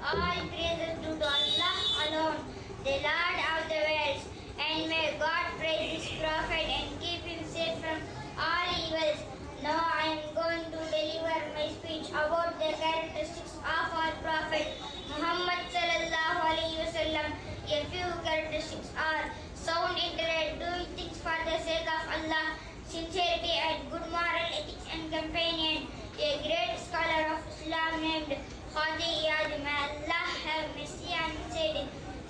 All praises due to Allah alone, the Lord of the worlds, and may God praise His Prophet and keep him safe from all evils. Now I am going to deliver my speech about the characteristics of our Prophet Muhammad SAW. A few characteristics are sound intellect, doing things for the sake of Allah, sincerity and good moral ethics and companion. A great scholar of Islam named Al-Jamiyathus, may Allah have mercy on him, said,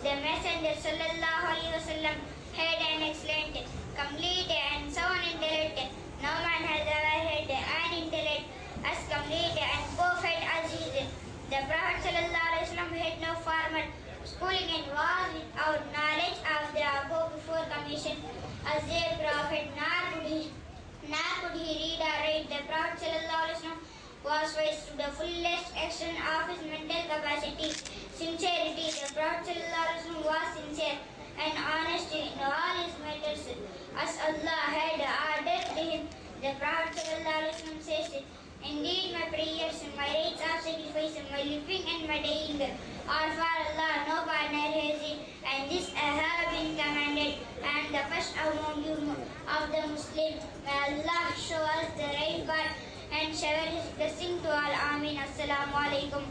the Messenger SAW had an excellent, complete and sound intellect. No man has ever had an intellect as complete and perfect as his. The Prophet ﷺ had no formal schooling and was without knowledge of the above before commission as a prophet, nor could he read or write. The Prophet ﷺ was wise to the fullest extent of his mental capacity. Sincerity. The Prophet ﷺ was sincere and honest in all his matters as Allah had ordered him. The Prophet ﷺ says, indeed my prayers and my rites of sacrifice and my living and my dying are for Allah, no partner has it, and this I have been commanded. I am the first among you of the Muslims. May Allah show us the right path and shower His blessing to all. Ameen. Assalamu alaikum.